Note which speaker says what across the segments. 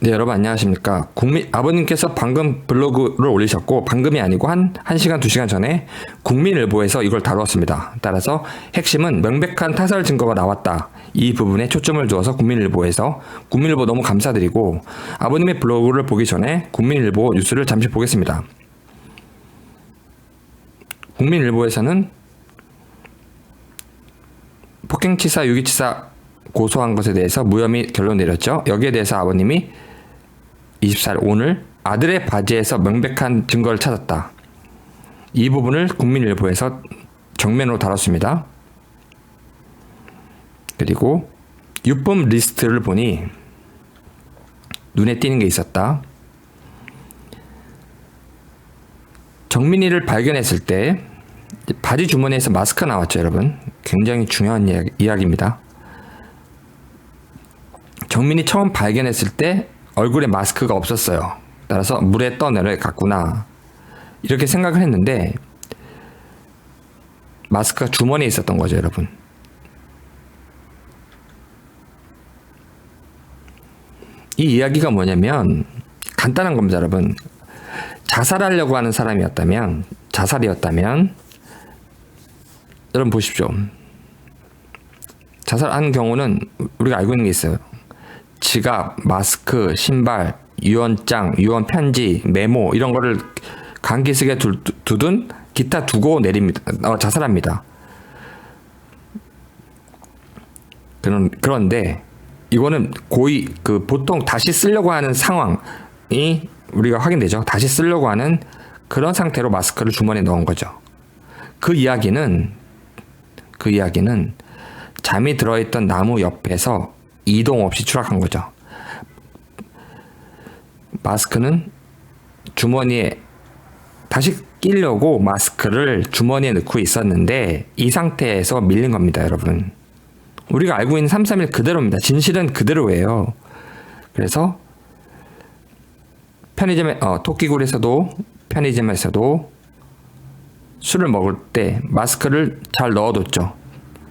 Speaker 1: 네, 여러분 안녕하십니까. 아버님께서 방금 블로그를 올리셨고, 방금이 아니고 한 1시간, 2시간 전에 국민일보에서 이걸 다루었습니다. 따라서 핵심은 명백한 타살 증거가 나왔다. 이 부분에 초점을 두어서 국민일보 너무 감사드리고, 아버님의 블로그를 보기 전에 국민일보 뉴스를 잠시 보겠습니다. 국민일보에서는 폭행치사, 유기치사 고소한 것에 대해서 무혐의 결론 내렸죠. 여기에 대해서 아버님이 24일 오늘 아들의 바지에서 명백한 증거를 찾았다. 이 부분을 국민일보에서 정면으로 다뤘습니다. 그리고 유품 리스트를 보니 눈에 띄는 게 있었다. 정민이를 발견했을 때 바지 주머니에서 마스크가 나왔죠, 여러분. 굉장히 중요한 이야기입니다. 정민이 처음 발견했을 때 얼굴에 마스크가 없었어요. 따라서 물에 떠내려갔구나. 이렇게 생각을 했는데 마스크가 주머니에 있었던 거죠, 여러분. 이 이야기가 뭐냐면 간단한 겁니다, 여러분. 자살하려고 하는 자살이었다면 여러분 보십시오. 자살하는 경우는 우리가 알고 있는 게 있어요. 지갑, 마스크, 신발, 유언장, 유언 편지, 메모 이런 거를 강기석에 두든 기타 두고 자살합니다. 그런데 이거는 고의 보통 다시 쓰려고 하는 상황이 우리가 확인되죠. 다시 쓰려고 하는 그런 상태로 마스크를 주머니에 넣은 거죠. 그 이야기는 잠이 들어있던 나무 옆에서 이동 없이 추락한 거죠. 마스크는 주머니에 다시 끼려고 마스크를 주머니에 넣고 있었는데 이 상태에서 밀린 겁니다, 여러분. 우리가 알고 있는 331 그대로입니다. 진실은 그대로예요. 그래서 편의점에서도 술을 먹을 때 마스크를 잘 넣어뒀죠.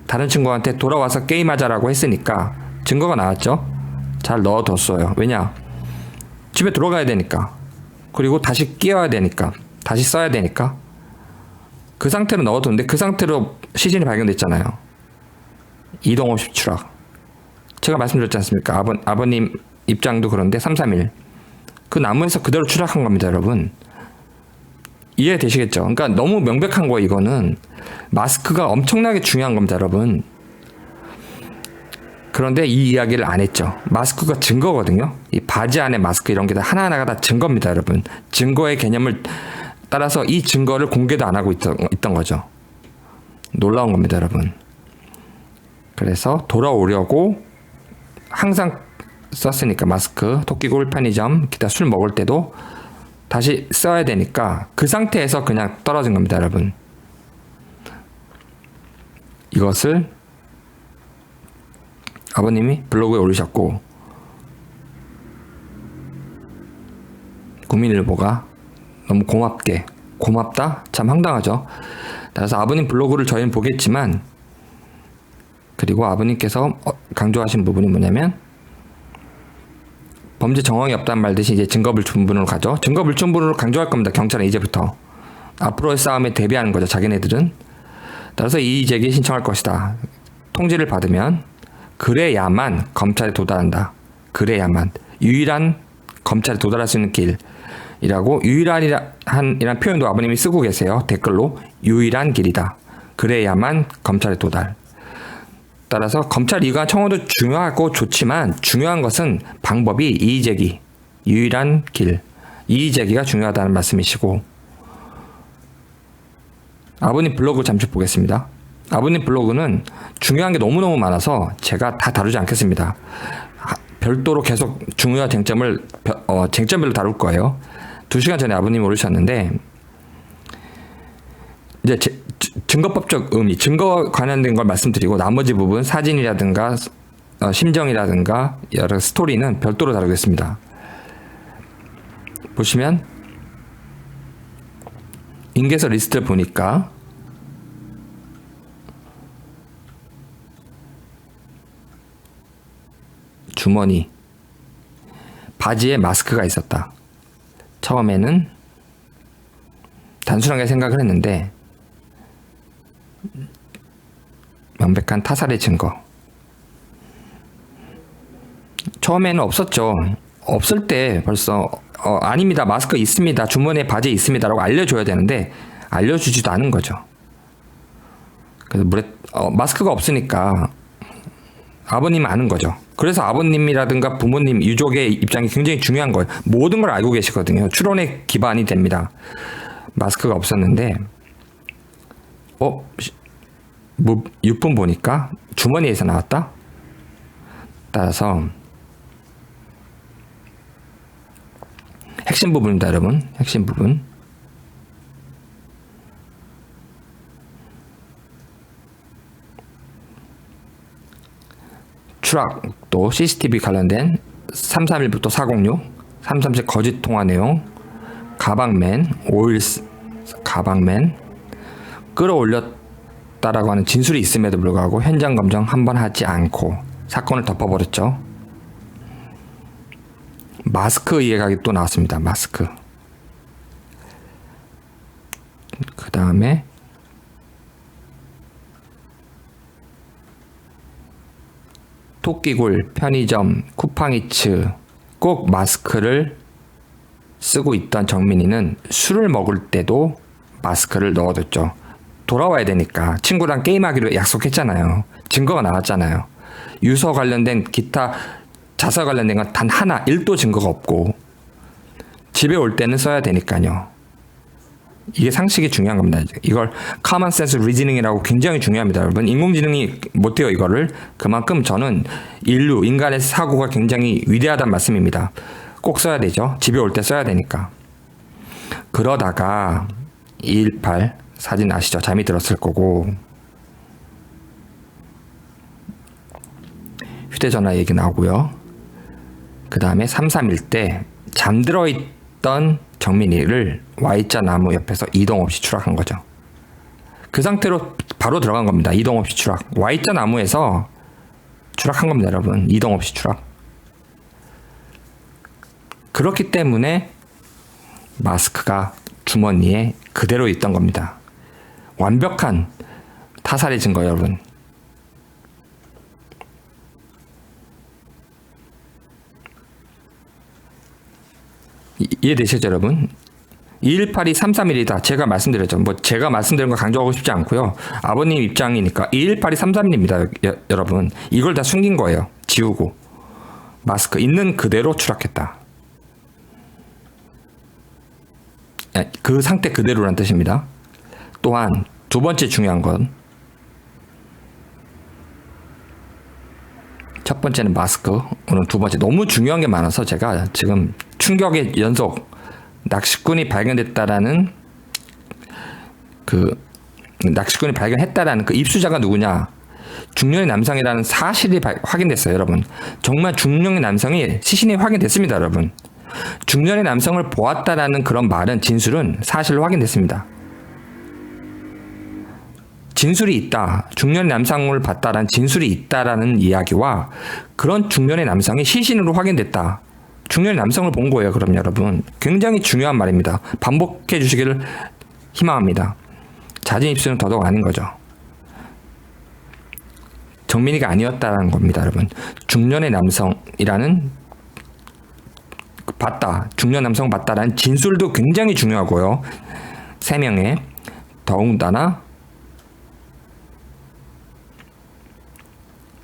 Speaker 1: 다른 친구한테 돌아와서 게임하자라고 했으니까 증거가 나왔죠. 잘 넣어뒀어요. 왜냐? 집에 들어가야 되니까. 그리고 다시 끼워야 되니까. 다시 써야 되니까. 그 상태로 넣어뒀는데 그 상태로 시신이 발견됐잖아요. 이동 없이 추락. 제가 말씀드렸지 않습니까? 아버님 입장도 그런데 331. 그 나무에서 그대로 추락한 겁니다, 여러분. 이해되시겠죠? 그러니까 너무 명백한 거예요, 이거는. 마스크가 엄청나게 중요한 겁니다, 여러분. 그런데 이 이야기를 안 했죠. 마스크가 증거거든요. 이 바지 안에 마스크 이런 게 다 하나하나가 다 증거입니다, 여러분. 증거의 개념을 따라서 이 증거를 공개도 안 하고 있던 거죠. 놀라운 겁니다, 여러분. 그래서 돌아오려고 항상 썼으니까 마스크, 토끼굴 편의점, 기타 술 먹을 때도 다시 써야 되니까 그 상태에서 그냥 떨어진 겁니다, 여러분. 이것을 아버님이 블로그에 올리셨고 국민일보가 너무 고맙다? 참 황당하죠. 따라서 아버님 블로그를 저희는 보겠지만 그리고 아버님께서 강조하신 부분이 뭐냐면 범죄 정황이 없다는 말듯이 이제 증거불충분으로 가죠. 증거불충분으로 강조할 겁니다. 경찰은 이제부터. 앞으로의 싸움에 대비하는 거죠. 자기네들은. 따라서 이의제기 신청할 것이다. 통지를 받으면 그래야만 검찰에 도달한다. 그래야만. 유일한 검찰에 도달할 수 있는 길이라고 유일한이란 표현도 아버님이 쓰고 계세요. 댓글로. 유일한 길이다. 그래야만 검찰에 도달. 따라서 검찰 이관 청원도 중요하고 좋지만 중요한 것은 방법이 이의제기. 유일한 길. 이의제기가 중요하다는 말씀이시고 아버님 블로그 잠시 보겠습니다. 아버님 블로그는 중요한 게 너무너무 많아서 제가 다 다루지 않겠습니다. 별도로 계속 중요한 쟁점별로 다룰 거예요. 2시간 전에 아버님이 올리셨는데 이제 증거법적 의미, 증거 관련된 걸 말씀드리고 나머지 부분 사진이라든가 심정이라든가 여러 스토리는 별도로 다루겠습니다. 보시면 인계서 리스트를 보니까 주머니, 바지에 마스크가 있었다. 처음에는 단순하게 생각을 했는데 명백한 타살의 증거. 처음에는 없었죠. 없을 때 벌써 아닙니다. 마스크 있습니다. 주머니에 바지에 있습니다. 라고 알려줘야 되는데 알려주지도 않은 거죠. 그래서 마스크가 없으니까 아버님은 아는 거죠. 그래서 아버님이라든가 부모님, 유족의 입장이 굉장히 중요한 거예요. 모든 걸 알고 계시거든요. 추론의 기반이 됩니다. 마스크가 없었는데 6분 보니까 주머니에서 나왔다? 따라서 핵심 부분입니다, 여러분. 핵심 부분. 추락도 CCTV 관련된 331부터 406, 337 거짓 통화 내용, 가방맨, 가방맨 끌어올렸다라고 하는 진술이 있음에도 불구하고 현장 검정 한 번 하지 않고 사건을 덮어버렸죠. 마스크 이해각이 또 나왔습니다. 마스크. 그 다음에 토끼굴, 편의점, 쿠팡이츠 꼭 마스크를 쓰고 있던 정민이는 술을 먹을 때도 마스크를 넣어뒀죠. 돌아와야 되니까 친구랑 게임하기로 약속했잖아요. 증거가 나왔잖아요. 유서 관련된 기타 자살 관련된 건 단 하나 1도 증거가 없고 집에 올 때는 써야 되니까요. 이게 상식이 중요한 겁니다. 이걸 common sense reasoning이라고 굉장히 중요합니다. 여러분 인공지능이 못해요. 이거를. 그만큼 저는 인간의 사고가 굉장히 위대하다는 말씀입니다. 꼭 써야 되죠. 집에 올 때 써야 되니까. 그러다가 218 사진 아시죠? 잠이 들었을 거고 휴대전화 얘기 나오고요. 그 다음에 331 때 잠들어 있던 정민이를 Y자 나무 옆에서 이동 없이 추락한 거죠. 그 상태로 바로 들어간 겁니다. 이동 없이 추락. Y자 나무에서 추락한 겁니다, 여러분. 이동 없이 추락. 그렇기 때문에 마스크가 주머니에 그대로 있던 겁니다. 완벽한 타살의 증거, 여러분. 이해되시죠, 여러분? 2182 331이다. 제가 말씀드렸죠. 제가 말씀드린 거 강조하고 싶지 않고요. 아버님 입장이니까 2182 331입니다, 여러분. 이걸 다 숨긴 거예요. 지우고. 마스크 있는 그대로 추락했다. 그 상태 그대로란 뜻입니다. 또한 두 번째 중요한 건 첫 번째는 마스크, 오늘 두 번째 너무 중요한 게 많아서 제가 지금 충격의 연속 낚시꾼이 발견됐다라는 낚시꾼이 발견했다라는 그 입수자가 누구냐? 중년의 남성이라는 사실이 확인됐어요, 여러분. 정말 중년의 남성이 시신이 확인됐습니다, 여러분. 중년의 남성을 보았다라는 그런 말은 진술은 사실로 확인됐습니다. 진술이 있다. 중년의 남성을 봤다라는 진술이 있다라는 이야기와 그런 중년의 남성이 시신으로 확인됐다. 중년의 남성을 본 거예요. 그럼 여러분 굉장히 중요한 말입니다. 반복해 주시기를 희망합니다. 자진 입수는 더더욱 아닌 거죠. 정민이가 아니었다라는 겁니다, 여러분. 중년의 남성이라는 봤다. 중년 남성 봤다라는 진술도 굉장히 중요하고요. 3명의 더군다나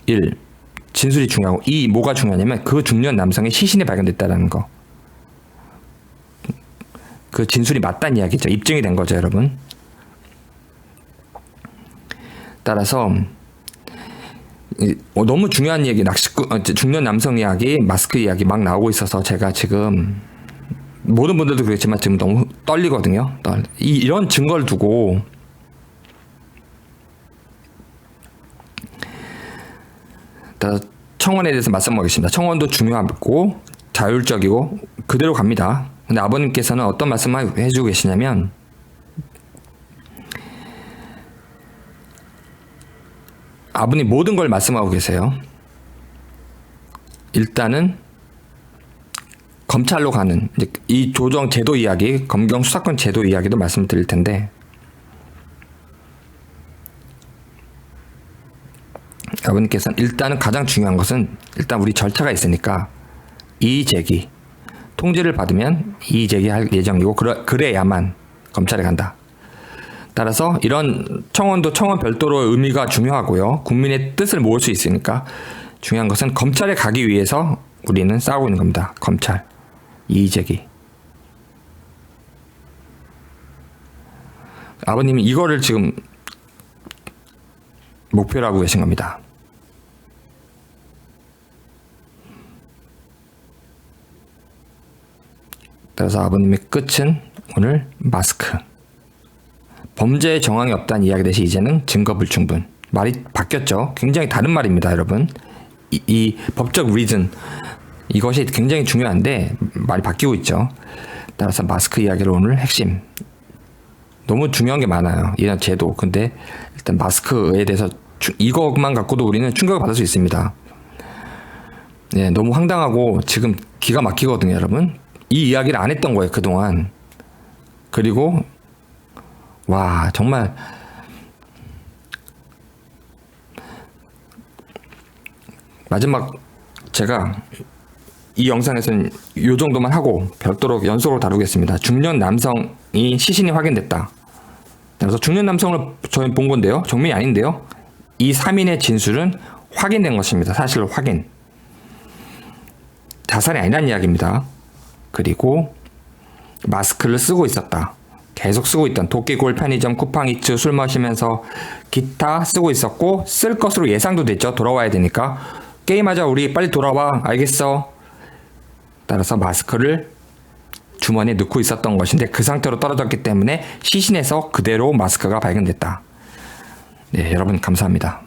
Speaker 1: 1. 진술이 중요하고 2. 뭐가 중요하냐면 그 중년 남성의 시신이 발견됐다는 거. 그 진술이 맞다는 이야기죠. 입증이 된 거죠, 여러분. 따라서 너무 중요한 얘기, 중년 남성 이야기, 마스크 이야기 막 나오고 있어서 제가 지금 모든 분들도 그렇지만 지금 너무 떨리거든요. 이런 증거를 두고 청원에 대해서 말씀하겠습니다. 청원도 중요하고 자율적이고 그대로 갑니다. 근데 아버님께서는 어떤 말씀을 해주고 계시냐면 아버님 모든 걸 말씀하고 계세요. 일단은 검찰로 가는 이제 이 조정 제도 이야기, 검경 수사권 제도 이야기도 말씀드릴 텐데 아버님께서는 일단은 가장 중요한 것은 일단 우리 절차가 있으니까 이의 제기, 통지를 받으면 이의 제기할 예정이고 그래야만 검찰에 간다. 따라서 이런 청원도 청원 별도로 의미가 중요하고요. 국민의 뜻을 모을 수 있으니까 중요한 것은 검찰에 가기 위해서 우리는 싸우고 있는 겁니다. 검찰, 이의 제기. 아버님이 이거를 지금 목표로 하고 계신 겁니다. 따라서 아버님의 끝은 오늘 마스크. 범죄 정황이 없다는 이야기 대신 이제는 증거 불충분. 말이 바뀌었죠. 굉장히 다른 말입니다, 여러분. 이 법적 리즌 이것이 굉장히 중요한데 말이 바뀌고 있죠. 따라서 마스크 이야기를 오늘 핵심. 너무 중요한 게 많아요. 이런 제도. 근데 일단 마스크에 대해서 이것만 갖고도 우리는 충격을 받을 수 있습니다. 네, 너무 황당하고 지금 기가 막히거든요, 여러분. 이 이야기를 안 했던 거예요, 그동안. 그리고 와, 정말 마지막 제가 이 영상에서는 이 정도만 하고 별도로 연속으로 다루겠습니다. 중년 남성이 시신이 확인됐다. 그래서 중년 남성을 저희 본 건데요. 정민이 아닌데요. 이 3인의 진술은 확인된 것입니다. 사실로 확인. 자살이 아니라는 이야기입니다. 그리고 마스크를 쓰고 있었다. 계속 쓰고 있던 도끼골, 편의점, 쿠팡이츠, 술 마시면서 기타 쓰고 있었고 쓸 것으로 예상도 됐죠. 돌아와야 되니까. 게임하자 우리 빨리 돌아와. 알겠어. 따라서 마스크를 주머니에 넣고 있었던 것인데 그 상태로 떨어졌기 때문에 시신에서 그대로 마스크가 발견됐다. 네, 여러분 감사합니다.